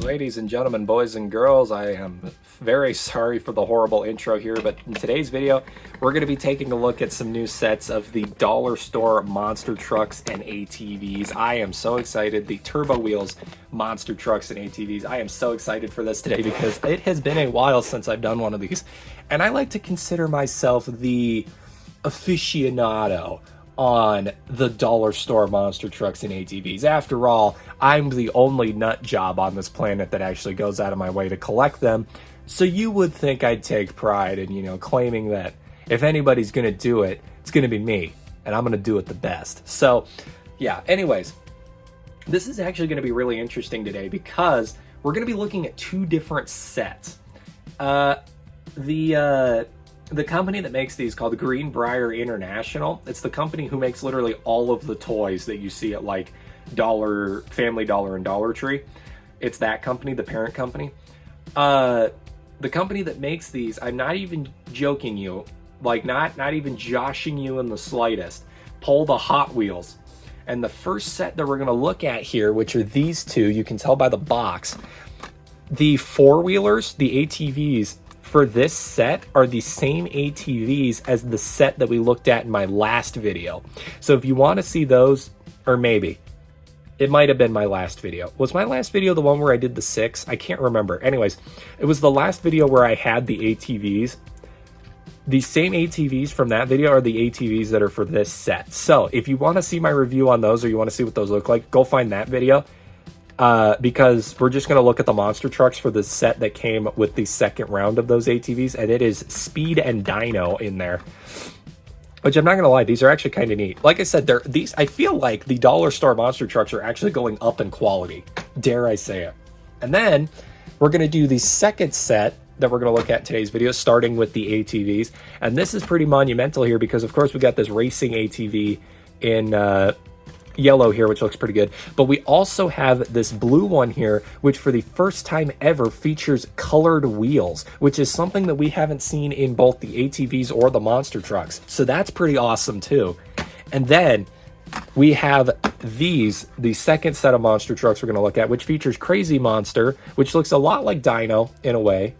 Ladies and gentlemen, boys and girls, I am very sorry for the horrible intro here, but in today's video, we're going to be taking a look at some new sets of the dollar store monster trucks and ATVs. I am so excited. The Turbo Wheels monster trucks and ATVs. I am so excited for this today because it has been a while since I've done one of these, and I like to consider myself the aficionado on the dollar store monster trucks and ATVs. After all, I'm the only nut job on this planet that actually goes out of my way to collect them. So you would think I'd take pride in, claiming that if anybody's going to do it, it's going to be me, and I'm going to do it the best. So, yeah, anyways, this is actually going to be really interesting today because we're going to be looking at two different sets. The company that makes these, called Greenbrier International, it's the company who makes literally all of the toys that you see at like Family Dollar and Dollar Tree. It's that company, the parent company. The company that makes these, I'm not even joking you, like not even joshing you in the slightest, pull the Hot Wheels. And the first set that we're going to look at here, which are these two, you can tell by the box, the four-wheelers, the ATVs, for this set are the same ATVs as the set that we looked at in my last video. So if you want to see those, or maybe it might have been my last video. Was my last video the one where I did the 6? I can't remember. Anyways, it was the last video where I had the ATVs. The same ATVs from that video are the ATVs that are for this set. So if you want to see my review on those, or you want to see what those look like, go find that video. Because we're just going to look at the monster trucks for the set that came with the second round of those ATVs, and it is Speed and Dino in there. Which I'm not going to lie, these are actually kind of neat. Like I said, I feel like the dollar store monster trucks are actually going up in quality. Dare I say it. And then we're going to do the second set that we're going to look at in today's video, starting with the ATVs. And this is pretty monumental here because, of course, we got this racing ATV in yellow here, which looks pretty good, but we also have this blue one here, which for the first time ever features colored wheels, which is something that we haven't seen in both the ATVs or the monster trucks. So that's pretty awesome too. And then we have the second set of monster trucks we're going to look at, which features Crazy Monster, which looks a lot like Dino in a way,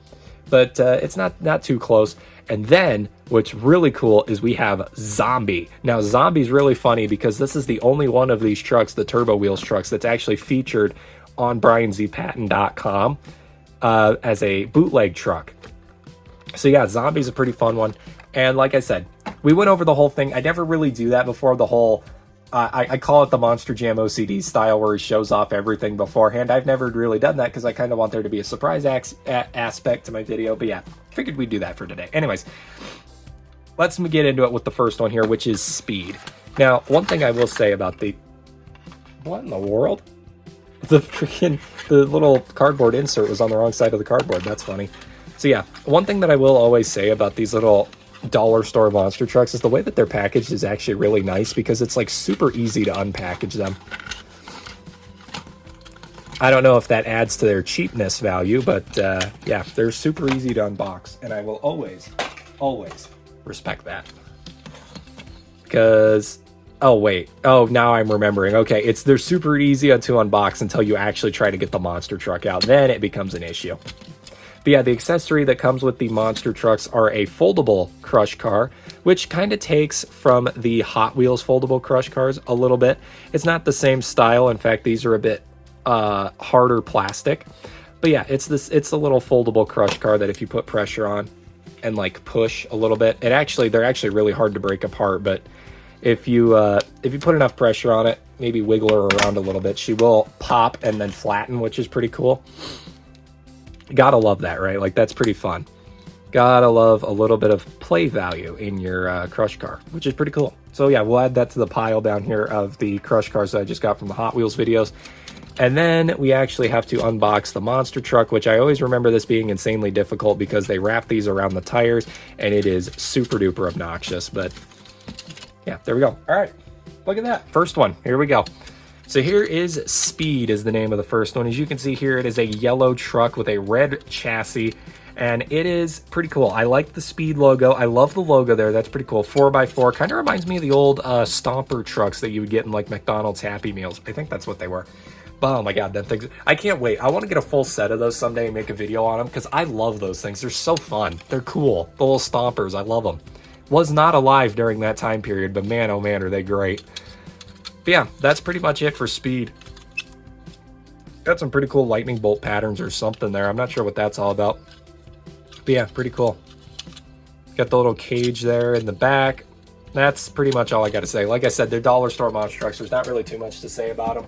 but it's not too close. And then what's really cool is we have Zombie. Now, Zombie's really funny because this is the only one of these trucks, the Turbo Wheels trucks, that's actually featured on brianzpatton.com as a bootleg truck. So yeah, Zombie's a pretty fun one. And like I said, we went over the whole thing. I never really do that before, the whole I call it the Monster Jam OCD style, where he shows off everything beforehand. I've never really done that because I kind of want there to be a surprise aspect to my video. But yeah, figured we'd do that for today. Anyways, let's get into it with the first one here, which is Speed. Now, one thing I will say about what in the world? The little cardboard insert was on the wrong side of the cardboard. That's funny. So yeah, one thing that I will always say about these little dollar store monster trucks is the way that they're packaged is actually really nice because it's like super easy to unpackage them. I don't know if that adds to their cheapness value, but yeah, they're super easy to unbox, and I will always respect that. Because now I'm remembering. Okay, they're super easy to unbox until you actually try to get the monster truck out. Then it becomes an issue. But yeah, the accessory that comes with the monster trucks are a foldable crush car, which kind of takes from the Hot Wheels foldable crush cars a little bit. It's not the same style. In fact, these are a bit harder plastic. But yeah, it's a little foldable crush car that if you put pressure on and like push a little bit, they're actually really hard to break apart. But if you put enough pressure on it, maybe wiggle her around a little bit, she will pop and then flatten, which is pretty cool. Gotta love that, right? Like, that's pretty fun. Gotta love a little bit of play value in your crush car, which is pretty cool. So yeah, we'll add that to the pile down here of the crush cars that I just got from the Hot Wheels videos. And then we actually have to unbox the monster truck, which I always remember this being insanely difficult because they wrap these around the tires and it is super duper obnoxious. But yeah, there we go. All right, look at that. First one, here we go. So here is Speed is the name of the first one. As you can see here, it is a yellow truck with a red chassis, and it is pretty cool. I like the Speed logo. I love the logo there. That's pretty cool. 4x4. Kind of reminds me of the old Stomper trucks that you would get in like McDonald's Happy Meals. I think that's what they were. Oh my god, that thing's... I can't wait. I want to get a full set of those someday and make a video on them, because I love those things. They're so fun. They're cool. The little stompers, I love them. Was not alive during that time period, but man, oh man, are they great. But yeah, that's pretty much it for speed. Got some pretty cool lightning bolt patterns or something there. I'm not sure what that's all about. But yeah, pretty cool. Got the little cage there in the back. That's pretty much all I got to say. Like I said, they're dollar store monster trucks. There's not really too much to say about them,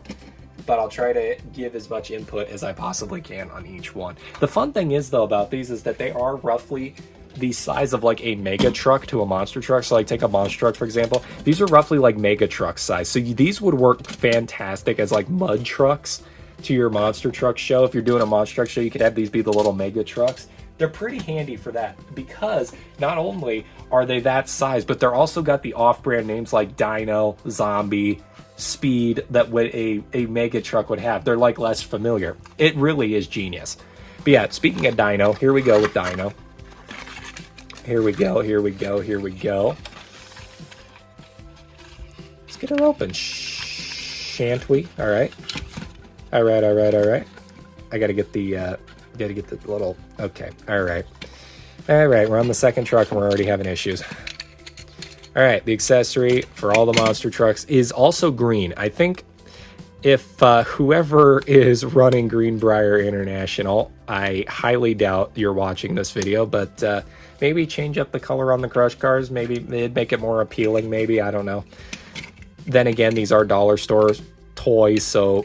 but I'll try to give as much input as I possibly can on each one. The fun thing is, though, about these is that they are roughly the size of like a mega truck to a monster truck. So like take a monster truck, for example. These are roughly like mega truck size. So these would work fantastic as like mud trucks to your monster truck show. If you're doing a monster truck show, you could have these be the little mega trucks. They're pretty handy for that, because not only are they that size, but they're also got the off-brand names like Dino, Zombie, Speed that what a mega truck would have. They're like less familiar. It really is genius. But yeah, speaking of Dino, here we go with Dino. Here we go, here we go, here we go. Let's get her open, shan't we? All right. All right, all right, all right. I gotta get the little, okay, all right. All right, we're on the second truck and we're already having issues. All right, the accessory for all the monster trucks is also green. I think if whoever is running Greenbrier International, I highly doubt you're watching this video, but maybe change up the color on the crush cars. Maybe it'd make it more appealing, maybe, I don't know. Then again, these are dollar store toys, so,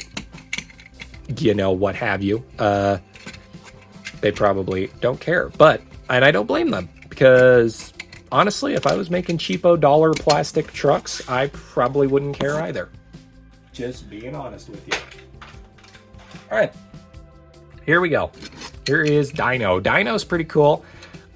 you know, what have you. They probably don't care, and I don't blame them, because honestly, if I was making cheapo dollar plastic trucks, I probably wouldn't care either. Just being honest with you. All right, here we go. Here is Dino. Dino's pretty cool.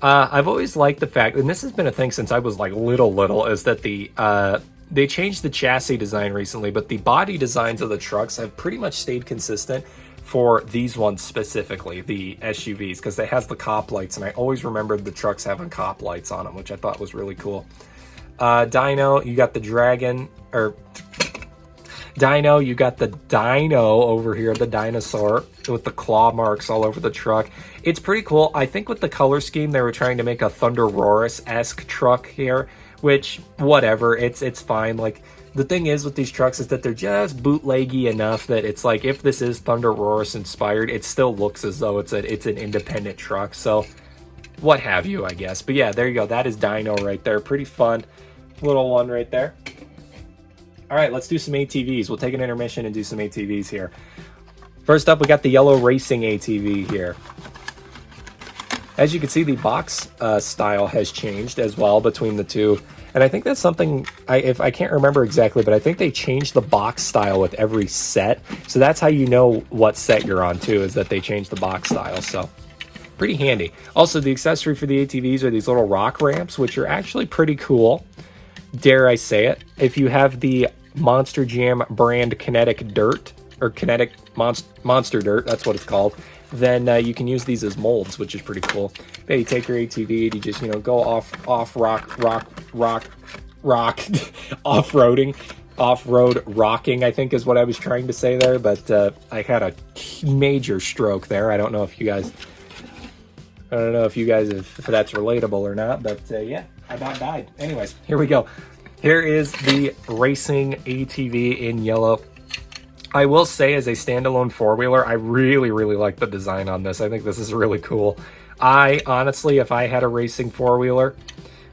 I've always liked the fact, and this has been a thing since I was like little, is that they changed the chassis design recently, but the body designs of the trucks have pretty much stayed consistent for these ones specifically, the SUVs, because it has the cop lights, and I always remembered the trucks having cop lights on them, which I thought was really cool. Dino, you got the dragon, or Dino, you got the dino over here, the dinosaur, with the claw marks all over the truck. It's pretty cool. I think with the color scheme, they were trying to make a Thunder Roarus-esque truck here, which, whatever, it's fine. Like, the thing is with these trucks is that they're just bootleggy enough that it's like, if this is Thunder Roarus inspired, it still looks as though it's an independent truck. So, what have you, I guess. But yeah, there you go. That is Dino right there. Pretty fun little one right there. All right, let's do some ATVs. We'll take an intermission and do some ATVs here. First up, we got the yellow racing ATV here. As you can see, the box style has changed as well between the two. And I think that's something, if I can't remember exactly, but I think they changed the box style with every set. So that's how you know what set you're on too, is that they changed the box style. So pretty handy. Also, the accessory for the ATVs are these little rock ramps, which are actually pretty cool. Dare I say it. If you have the Monster Jam brand Kinetic Dirt, or Kinetic Monster Dirt, that's what it's called, then you can use these as molds, which is pretty cool. Then you take your ATV and you just, you know, go off off-road rocking, I think is what I was trying to say there, but I had a major stroke there. I don't know if you guys, if that's relatable or not, but yeah, I about died. Anyways, here we go. Here is the racing ATV in yellow. I will say, as a standalone four-wheeler, I really, really like the design on this. I think this is really cool. I honestly, if I had a racing four-wheeler,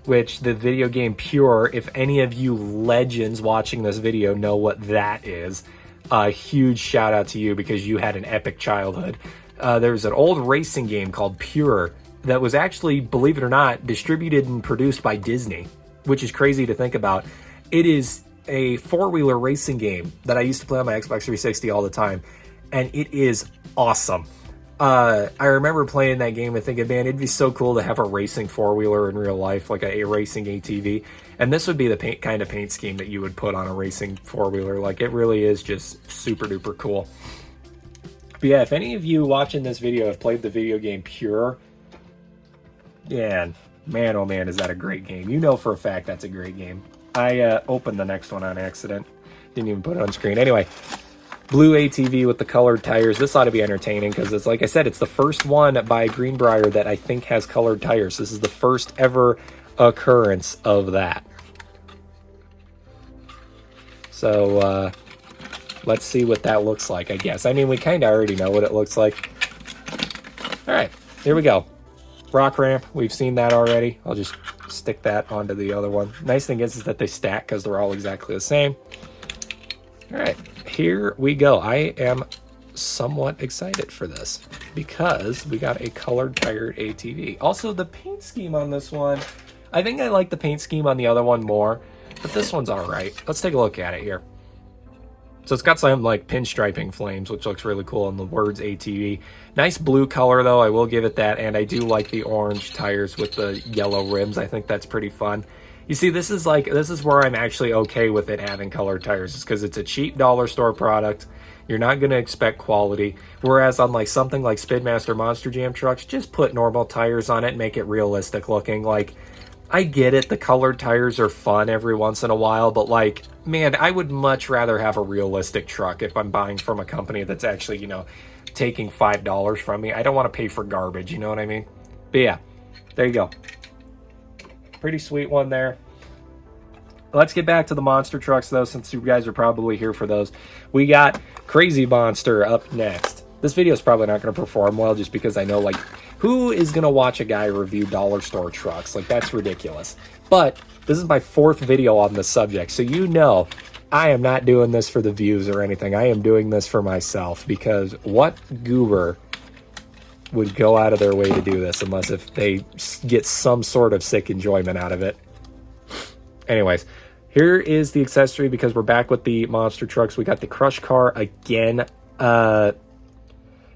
which the video game Pure, if any of you legends watching this video know what that is, a huge shout out to you, because you had an epic childhood. There's an old racing game called Pure that was actually, believe it or not, distributed and produced by Disney, which is crazy to think about. It is a four-wheeler racing game that I used to play on my Xbox 360 all the time, and it is awesome. I remember playing that game and thinking, man, it'd be so cool to have a racing four-wheeler in real life, like a racing ATV. And this would be the kind of paint scheme that you would put on a racing four-wheeler. Like, it really is just super-duper cool. But yeah, if any of you watching this video have played the video game Pure, man, oh man, is that a great game. You know for a fact that's a great game. I opened the next one on accident. Didn't even put it on screen. Anyway, blue ATV with the colored tires. This ought to be entertaining because it's, like I said, it's the first one by Greenbrier that I think has colored tires. This is the first ever occurrence of that. So let's see what that looks like, I guess. I mean, we kind of already know what it looks like. All right, here we go. Rock ramp, we've seen that already. I'll just stick that onto the other one. Nice thing is that they stack because they're all exactly the same. All right, here we go. I am somewhat excited for this because we got a colored tired ATV. Also, the paint scheme on this one, I think I like the paint scheme on the other one more, but this one's all right. Let's take a look at it here. So it's got some like pinstriping flames, which looks really cool, and the words ATV. Nice blue color though, I will give it that, and I do like the orange tires with the yellow rims. I think that's pretty fun. You see, this is where I'm actually okay with it having colored tires, is because it's a cheap dollar store product. You're not going to expect quality. Whereas on like something like Speedmaster Monster Jam trucks, just put normal tires on it and make it realistic looking. Like, I get it, the colored tires are fun every once in a while, but like, man, I would much rather have a realistic truck if I'm buying from a company that's actually, you know, taking $5 from me. I don't want to pay for garbage, you know what I mean? But yeah, there you go. Pretty sweet one there. Let's get back to the monster trucks though, since you guys are probably here for those. We got Crazy Monster up next. This video is probably not going to perform well just because I know, like, who is going to watch a guy review dollar store trucks? Like, that's ridiculous. But this is my 4th video on this subject, so you know I am not doing this for the views or anything. I am doing this for myself, because what goober would go out of their way to do this unless if they get some sort of sick enjoyment out of it? Anyways, here is the accessory because we're back with the monster trucks. We got the crush car again.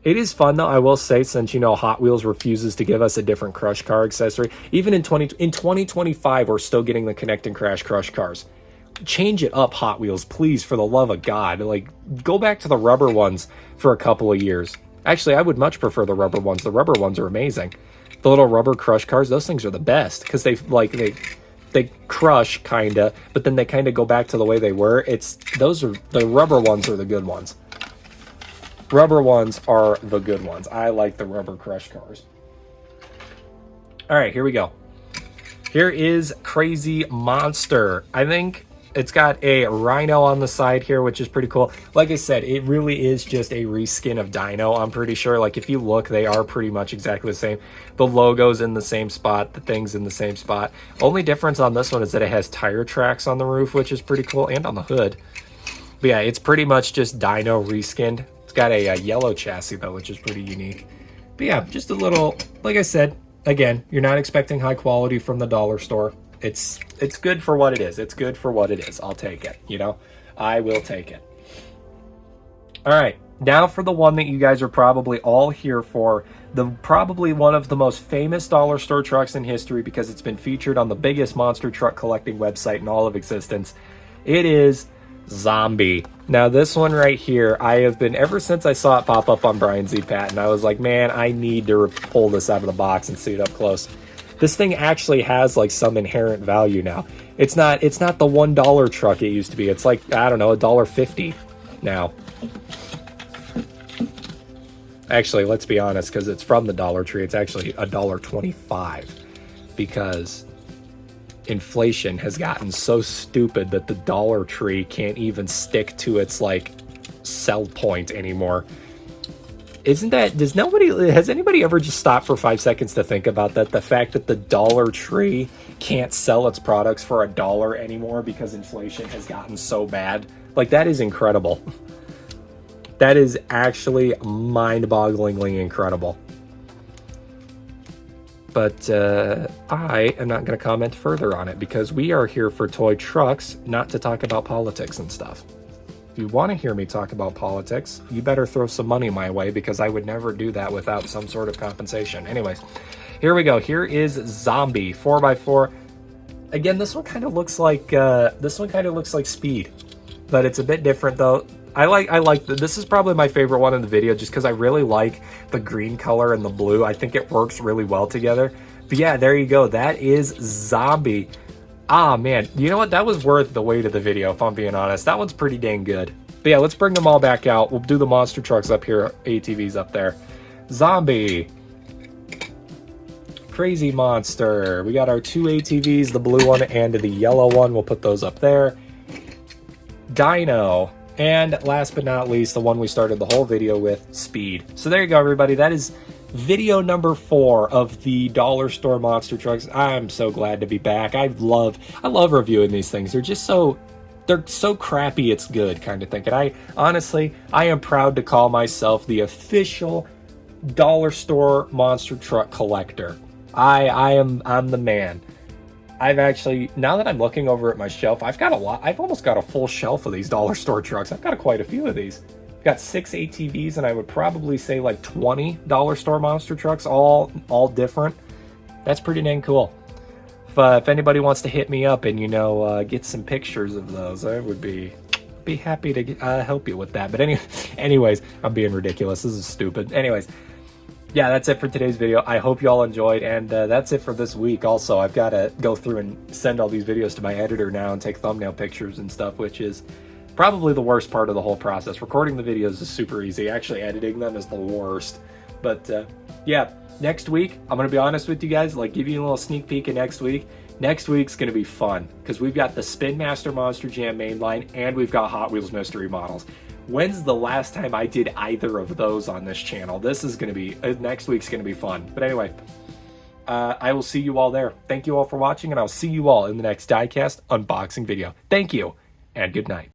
It is fun though, I will say, since, you know, Hot Wheels refuses to give us a different crush car accessory. Even in 2025, we're still getting the Connect and Crash crush cars. Change it up, Hot Wheels, please, for the love of God. Like, go back to the rubber ones for a couple of years. Actually, I would much prefer the rubber ones. The rubber ones are amazing. The little rubber crush cars, those things are the best because they crush kinda, but then they kind of go back to the way they were. The rubber ones are the good ones. Rubber ones are the good ones. I like the rubber crush cars. All right, here we go. Here is Crazy Monster. I think it's got a rhino on the side here, which is pretty cool. Like I said, it really is just a reskin of Dino, I'm pretty sure. Like, if you look, they are pretty much exactly the same. The logo's in the same spot, the thing's in the same spot. Only difference on this one is that it has tire tracks on the roof, which is pretty cool, and on the hood. But yeah, it's pretty much just Dino reskinned. It's got a yellow chassis though, which is pretty unique. But yeah, just a little, like I said, again, you're not expecting high quality from the dollar store. It's good for what it is. It's good for what it is. I'll take it, you know? I will take it. All right, now for the one that you guys are probably all here for, probably one of the most famous dollar store trucks in history because it's been featured on the biggest monster truck collecting website in all of existence. It is Zombie. Now this one right here, I have been, ever since I saw it pop up on Brian Z. Patton, I was like, man, I need to pull this out of the box and see it up close. This thing actually has like some inherent value now. It's not the $1 truck it used to be. It's like, I don't know, $1.50 now. Actually, let's be honest, because it's from the Dollar Tree, it's actually $1.25 because inflation has gotten so stupid that the Dollar Tree can't even stick to its like sell point anymore. Has anybody ever just stopped for 5 seconds to think about that? The fact that the Dollar Tree can't sell its products for $1 anymore because inflation has gotten so bad. Like, that is incredible. That is actually mind-bogglingly incredible. But I am not going to comment further on it because we are here for toy trucks, not to talk about politics and stuff. If you want to hear me talk about politics, you better throw some money my way because I would never do that without some sort of compensation. Anyways, here we go. Here is Zombie 4x4. Again, this one kind of looks like Speed, but it's a bit different though. I like this is probably my favorite one in the video just because I really like the green color and the blue. I think it works really well together. But yeah, there you go. That is Zombie. Ah, man, you know what? That was worth the wait of the video, if I'm being honest. That one's pretty dang good. But yeah, let's bring them all back out. We'll do the monster trucks up here, ATVs up there. Zombie. Crazy Monster. We got our 2 ATVs, the blue one and the yellow one. We'll put those up there. Dino. And last but not least, the one we started the whole video with, Speed. So there you go, everybody. That is video number 4 of the dollar store monster trucks. I'm so glad to be back. I love reviewing these things. They're so crappy it's good kind of thing. And I am proud to call myself the official dollar store monster truck collector. I'm the man. I've actually, now that I'm looking over at my shelf, I've almost got a full shelf of these dollar store trucks. I've got quite a few of these. I've got 6 ATVs, and I would probably say like 20 dollar store monster trucks, all different. That's pretty dang cool. If anybody wants to hit me up and, get some pictures of those, I would be happy to help you with that. But anyways, I'm being ridiculous. This is stupid. Anyways, yeah, that's it for today's video. I hope you all enjoyed, and that's it for this week. Also, I've got to go through and send all these videos to my editor now and take thumbnail pictures and stuff, which is probably the worst part of the whole process. Recording the videos is super easy. Actually, editing them is the worst. But yeah, next week, I'm going to be honest with you guys, give you a little sneak peek of next week. Next week's going to be fun because we've got the Spin Master Monster Jam mainline and we've got Hot Wheels Mystery Models. When's the last time I did either of those on this channel? This is going to be, next week's going to be fun. But anyway, I will see you all there. Thank you all for watching, and I'll see you all in the next diecast unboxing video. Thank you, and good night.